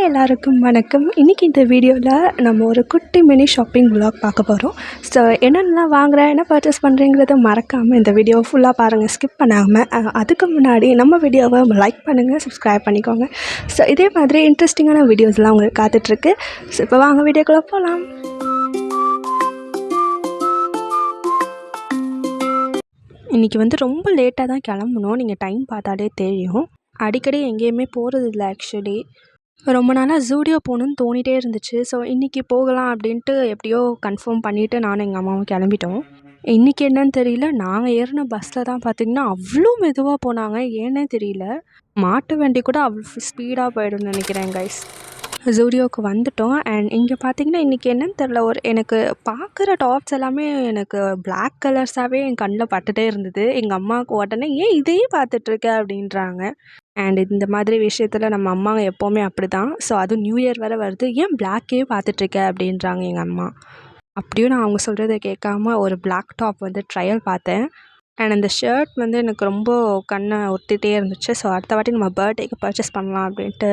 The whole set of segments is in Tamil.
எல்லாருக்கும் வணக்கம். இன்றைக்கி இந்த வீடியோவில் நம்ம ஒரு குட்டி மினி ஷாப்பிங் விலாக் பார்க்க போகிறோம். ஸோ என்னென்னலாம் வாங்குகிறேன், என்ன பர்ச்சேஸ் பண்ணுறேங்கிறத மறக்காமல் இந்த வீடியோ ஃபுல்லாக பாருங்கள், ஸ்கிப் பண்ணாமல். அதுக்கு முன்னாடி நம்ம வீடியோவை லைக் பண்ணுங்கள், சப்ஸ்கிரைப் பண்ணிக்கோங்க. ஸோ இதே மாதிரி இன்ட்ரெஸ்டிங்கான வீடியோஸ்லாம் உங்களுக்கு காத்துட்ருக்கு. ஸோ இப்போ வாங்க வீடியோக்குள்ளே போகலாம். இன்றைக்கி ரொம்ப லேட்டாக தான் கிளம்பணும். நீங்கள் டைம் பார்த்தாலே தெரியும். அடிக்கடி எங்கேயுமே போகிறது இல்லை. ஆக்சுவலி ரொம்ப நாளாக ஜூடியோ போகணுன்னு தோணிகிட்டே இருந்துச்சு. ஸோ இன்றைக்கி போகலாம் அப்படின்ட்டு எப்படியோ கன்ஃபார்ம் பண்ணிவிட்டு நானும் எங்கள் அம்மாவும் கிளம்பிட்டோம். இன்றைக்கி என்னன்னு தெரியல, நாங்கள் ஏறின பஸ்ஸில் தான் பார்த்திங்கன்னா அவ்வளோ மெதுவாக போனாங்க. ஏன்னே தெரியல. மாட்டு வண்டி கூட அவ்வளோ ஸ்பீடாக போய்டும்னு நினைக்கிறேன் கைஸ். ஜூடியோவுக்கு வந்துவிட்டோம். அண்ட் இங்கே பார்த்திங்கன்னா இன்றைக்கி என்னன்னு தெரில, எனக்கு பார்க்குற டாப்ஸ் எல்லாமே எனக்கு பிளாக் கலர்ஸாகவே என் கண்ணில் பட்டுகிட்டே இருந்தது. எங்கள் அம்மாவுக்கு உடனே ஏன் இதையே பார்த்துட்ருக்க அப்படின்றாங்க. அண்ட் இந்த மாதிரி விஷயத்தில் நம்ம அம்மாங்க எப்போவுமே அப்படி தான். ஸோ அதுவும் நியூ இயர் வேறு வருது, ஏன் பிளாக்கே பார்த்துட்ருக்க அப்படின்றாங்க எங்கள் அம்மா. அப்படியும் நான் அவங்க சொல்கிறத கேட்காம ஒரு பிளாக் டாப் ட்ரையல் பார்த்தேன். அண்ட் அந்த ஷர்ட் எனக்கு ரொம்ப கண்ணை ஒட்டிகிட்டே இருந்துச்சு. ஸோ அடுத்த வாட்டி நம்ம பர்த்டேக்கு பர்ச்சேஸ் பண்ணலாம் அப்படின்ட்டு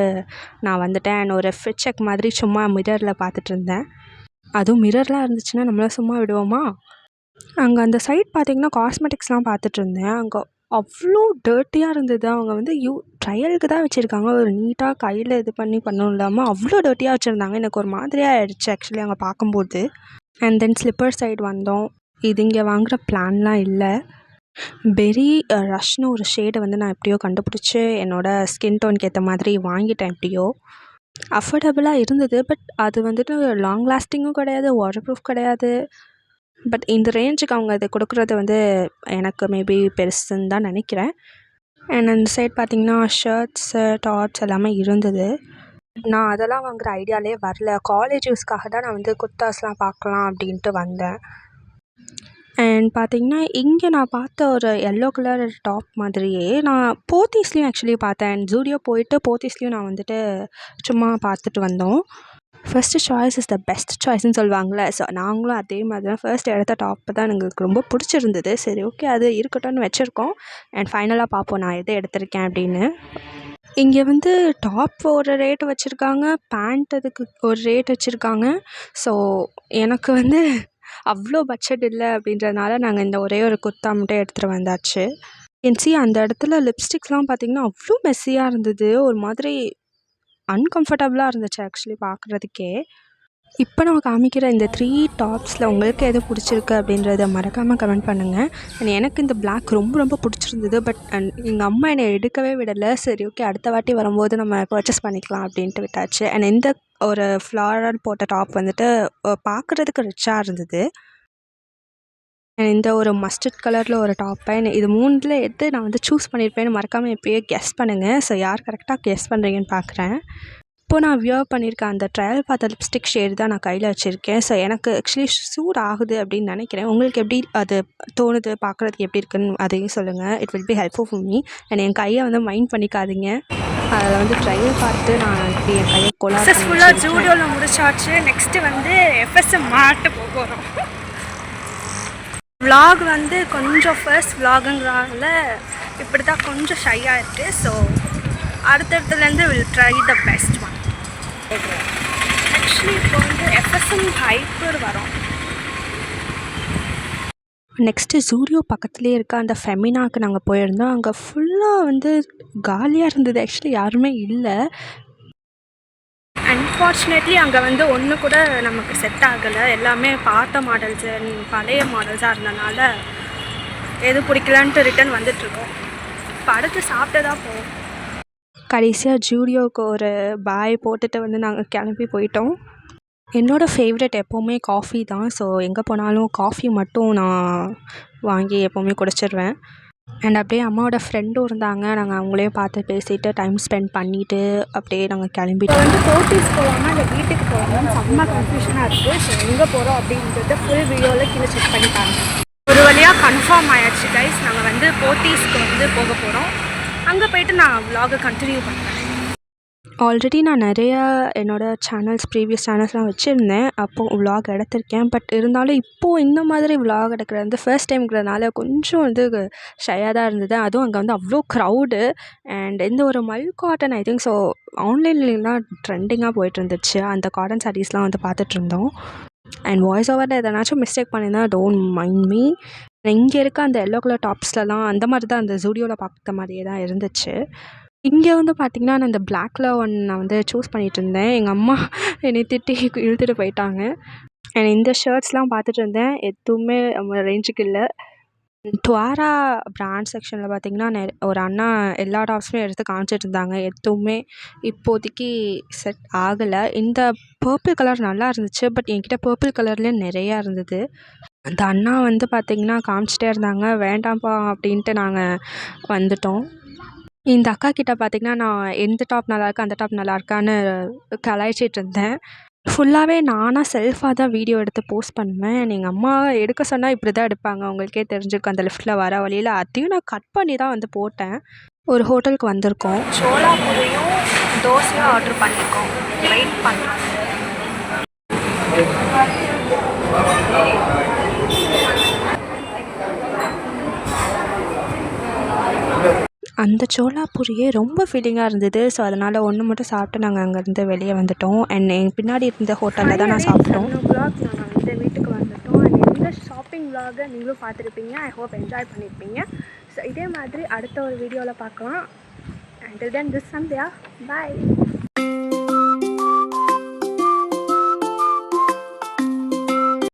நான் வந்துட்டேன். அண்ட் ஒரு ஃபிட் செக் மாதிரி சும்மா மிரரில் பார்த்துட்டு இருந்தேன். அதுவும் மிரர்லாம் இருந்துச்சுன்னா நம்மள சும்மா விடுவோமா? அங்கே அந்த சைட் பார்த்திங்கன்னா காஸ்மெட்டிக்ஸ்லாம் பார்த்துட்டு இருந்தேன். அங்கே அவ்வளோ டர்ட்டியாக இருந்தது. அவங்க ட்ரையலுக்கு தான் வச்சுருக்காங்க. ஒரு நீட்டாக கையில் இது பண்ணணும் இல்லாமல் அவ்வளோ டர்ட்டியாக வச்சுருந்தாங்க. எனக்கு ஒரு மாதிரியாக ஆகிடுச்சு ஆக்சுவலி அங்கே பார்க்கும்போது. அண்ட் தென் ஸ்லிப்பர் சைடு வந்தோம். இது இங்கே வாங்குகிற பிளான்லாம் இல்லை. பெரி ரஷ்னு ஒரு ஷேடை நான் எப்படியோ கண்டுபிடிச்சி என்னோடய ஸ்கின் டோனுக்கு ஏற்ற மாதிரி வாங்கிட்டேன். எப்படியோ அஃபோர்டபுளாக இருந்தது. பட் அது லாங் லாஸ்டிங்கும் கிடையாது, வாட்டர் ப்ரூஃப் கிடையாது. பட் இந்த ரேஞ்சுக்கு அவங்க அதை கொடுக்குறது எனக்கு மேபி பெருசுன்னு தான் நினைக்கிறேன். அண்ட் அந்த சைட் பார்த்திங்கன்னா ஷர்ட்ஸு டாப்ஸ் எல்லாமே இருந்தது. நான் அதெல்லாம் வாங்குகிற ஐடியாலே வரல. காலேஜ் யூஸ்க்காக தான் நான் குர்தாஸ்லாம் பார்க்கலாம் அப்படின்ட்டு வந்தேன். அண்ட் பார்த்திங்கன்னா இங்கே நான் பார்த்த ஒரு எல்லோ கலர் டாப் மாதிரியே நான் போத்தீஸ்லேயும் ஆக்சுவலி பார்த்தேன். அண்ட் ஜூடியோ போயிட்டு போத்தீஸ்லேயும் நான் சும்மா பார்த்துட்டு வந்தோம். First choice is the best சாய்ஸ்ன்னு சொல்லுவாங்கள்ல. ஸோ நாங்களும் அதே மாதிரி தான் ஃபர்ஸ்ட் எடுத்த டாப்பு தான் எங்களுக்கு ரொம்ப பிடிச்சிருந்தது. சரி ஓகே அது இருக்கட்டும்னு வச்சுருக்கோம். அண்ட் ஃபைனலாக பார்ப்போம் நான் எதை எடுத்திருக்கேன் அப்படின்னு. இங்கே டாப் ஒரு ரேட் வச்சுருக்காங்க, பேண்ட் அதுக்கு ஒரு ரேட் வச்சுருக்காங்க. ஸோ எனக்கு அவ்வளோ பட்ஜெட் இல்லை அப்படின்றதுனால நாங்கள் இந்த ஒரே ஒரு குர்தா மட்டும் எடுத்துகிட்டு வந்தாச்சு. அந்த இடத்துல லிப்ஸ்டிக்ஸ்லாம் பார்த்திங்கன்னா அவ்வளோ மெஸ்ஸியாக இருந்தது. ஒரு மாதிரி அன்கம்ஃபர்டபுளாக இருந்துச்சு ஆக்சுவலி பார்க்குறதுக்கே. இப்போ நான் காமிக்கிற இந்த 3 டாப்ஸில் உங்களுக்கு எது பிடிச்சிருக்கு அப்படின்றத மறக்காமல் கமெண்ட் பண்ணுங்கள். அண்ட் எனக்கு இந்த பிளாக் ரொம்ப ரொம்ப பிடிச்சிருந்தது. பட் எங்கள் அம்மா என்னை எடுக்கவே விடலை. சரி ஓகே அடுத்த வாட்டி வரும்போது நம்ம பர்ச்சேஸ் பண்ணிக்கலாம் அப்படின்ட்டு விட்டாச்சு. அண்ட் இந்த ஒரு ஃப்ளாரல் போட்ட டாப் பார்க்குறதுக்கு ரிச்சாக இருந்தது. அண்ட் இந்த ஒரு மஸ்டர்ட் கலரில் ஒரு டாப்பை இது 3ல் எடுத்து நான் சூஸ் பண்ணியிருப்பேன்னு மறக்காமல் எப்போயே கெஸ் பண்ணுங்கள். ஸோ யார் கரெக்டாக கெஸ் பண்ணுறீங்கன்னு பார்க்குறேன். இப்போது நான் வியர் பண்ணியிருக்கேன் அந்த ட்ரையல் பார்த்த லிப்ஸ்டிக் ஷேடு தான் நான் கையில் வச்சுருக்கேன். ஸோ எனக்கு ஆக்சுவலி சூட் ஆகுது அப்படின்னு நினைக்கிறேன். உங்களுக்கு எப்படி அது தோணுது, பார்க்குறதுக்கு எப்படி இருக்குன்னு அதையும் சொல்லுங்கள். It will be helpful for me. And என் கையை மைண்ட் பண்ணிக்காதீங்க. அதில் ட்ரையல் பார்த்து நான் இப்படி என் கையை சக்ஸஸ்ஃபுல்லாக ஜூடியோவில் முடிச்சாச்சு. நெக்ஸ்ட்டு எஃப்எஸ்எம் மாட்டு போகிறோம். விலாக் கொஞ்சம் ஃபர்ஸ்ட் விலாகுங்கிறனால இப்படி தான் கொஞ்சம் ஷையாக இருக்குது. ஸோ அடுத்தடுத்துலேருந்து will try the best one. Actually இப்போ எஃப்எஸ்எம் ஹைப்பர் வரோம். நெக்ஸ்ட்டு ஜூடியோ பக்கத்துலேயே இருக்க அந்த ஃபெமினாக்கு நாங்கள் போயிருந்தோம். அங்கே ஃபுல்லாக காலியாக இருந்தது. ஆக்சுவலி யாருமே இல்லை. அன்ஃபார்ச்சுனேட்லி அங்கே ஒன்று கூட நமக்கு செட் ஆகலை. எல்லாமே பார்த்த மாடல்ஸு பழைய மாடல்ஸாக இருந்தனால எது பிடிக்கலான்ட்டு ரிட்டன் வந்துட்டுருக்கோம். இப்போ அடுத்து சாப்பிட்டு தான் போவோம். கடைசியாக ஜூடியோவுக்கு ஒரு பாய் போட்டுட்டு நாங்கள் கிளம்பி போயிட்டோம். என்னோடய ஃபேவரெட் எப்போவுமே காஃபி தான். ஸோ எங்கே போனாலும் காஃபி மட்டும் நான் வாங்கி எப்போவுமே குடிச்சிடுவேன். அண்ட் அப்படியே அம்மாவோட ஃப்ரெண்டும் இருந்தாங்க. நாங்கள் அவங்களையும் பார்த்து பேசிவிட்டு டைம் ஸ்பெண்ட் பண்ணிவிட்டு அப்படியே நாங்கள் கிளம்பிட்டோம். போத்தீஸ் போகலாமா இல்லை வீட்டுக்கு போகலாமா செம்ம கன்ஃபியூஷனாக இருக்குது. ஸோ எங்கே போகிறோம் அப்படின்றது ஃபுல் வீடியோவில் கீழே செக் பண்ணி பாருங்கள். ஒரு வழியாக கன்ஃபார்ம் ஆயிடுச்சு கைஸ். நாங்கள் போத்தீஸ்க்கு போக போகிறோம். அங்கே போய்ட்டு நான் விலாகை கண்டினியூ பண்ணுறேன். ஆல்ரெடி நான் நிறையா என்னோடய ப்ரீவியஸ் சேனல்ஸ்லாம் வச்சுருந்தேன். அப்போது விலாக் எடுத்திருக்கேன். பட் இருந்தாலும் இப்போது இந்த மாதிரி விலாக் எடுக்கிறது வந்து ஃபர்ஸ்ட் டைம்ங்கிறதுனால கொஞ்சம் வந்து ஷையாக தான் இருந்தது. அதுவும் அங்கே வந்து அவ்வளோ க்ரௌடு. அண்ட் இந்த ஒரு மல் காட்டன் ஐ திங்க் ஸோ ஆன்லைன்லாம் ட்ரெண்டிங்காக போயிட்டுருந்துச்சு. அந்த காட்டன் சாரீஸ்லாம் வந்து பார்த்துட்ருந்தோம். அண்ட் வாய்ஸ் ஓவரில் எதனாச்சும் மிஸ்டேக் பண்ணியிருந்தா டோன்ட் மைண்ட் மீ. இங்கே இருக்க அந்த எல்லோ கலர் டாப்ஸ்லலாம் அந்த மாதிரி தான் அந்த ஜூடியோவில் பார்த்த மாதிரியே தான் இருந்துச்சு. இங்கே வந்து பார்த்திங்கன்னா நான் இந்த பிளாக்ல நான் வந்து சூஸ் பண்ணிகிட்டு இருந்தேன். எங்கள் அம்மா என்னை திட்டி இழுத்துட்டு போயிட்டாங்க. அண்ட் இந்த ஷர்ட்ஸ்லாம் பார்த்துட்டு இருந்தேன். எதுவுமே நம்ம ரேஞ்சுக்கு இல்லை. துவாரா பிராண்ட் செக்ஷனில் பார்த்திங்கன்னா ஒரு அண்ணா எல்லா டாப்ஸுமே எடுத்து காமிச்சிட்டு இருந்தாங்க. எதுவுமே இப்போதைக்கு செட் ஆகலை. இந்த பர்பிள் கலர் நல்லா இருந்துச்சு. பட் என்கிட்ட பர்பிள் கலர்லேயே நிறையா இருந்தது. அந்த அண்ணா வந்து பார்த்திங்கன்னா காமிச்சிட்டே இருந்தாங்க. வேண்டாம்ப்பா அப்படின்ட்டு நாங்கள் வந்துட்டோம். இந்த அக்கா கிட்ட பார்த்திங்கன்னா நான் எந்த டாப் நல்லாயிருக்கு அந்த டாப் நல்லாயிருக்கான்னு கலாய்ச்சிட்டு இருந்தேன். ஃபுல்லாகவே நானாக செல்ஃபாக தான் வீடியோ எடுத்து போஸ்ட் பண்ணுவேன். எங்கள் அம்மா எடுக்க சொன்னால் இப்படி தான் எடுப்பாங்க. உங்களுக்கே தெரிஞ்சிருக்கும் அந்த லிஃப்ட்டில் வர வழியில். அதையும் நான் கட் பண்ணி தான் வந்து போட்டேன். ஒரு ஹோட்டலுக்கு வந்திருக்கோம். சோளா பூரியும் தோசையும் ஆர்டர் பண்ணியிருக்கோம். வெயிட் பண்ணுறோம். அந்த சோளா பூரியே ரொம்ப ஃபீலிங்காக இருந்தது. ஸோ அதனால் ஒன்று மட்டும் சாப்பிட்டு நாங்கள் அங்கேருந்து வெளியே வந்துட்டோம். அண்ட் எங்கள் பின்னாடி இருந்த ஹோட்டலில் தான் நான் சாப்பிட்டோம். விலாக் நாங்கள் வந்து வீட்டுக்கு வந்துட்டோம். அண்ட் இந்த ஷாப்பிங் விலாகை நீங்களும் பார்த்துருப்பீங்க. ஐ ஹோப் என்ஜாய் பண்ணியிருப்பீங்க. ஸோ இதே மாதிரி அடுத்த ஒரு வீடியோவில் பார்க்கலாம். Until then this Sandhya bye.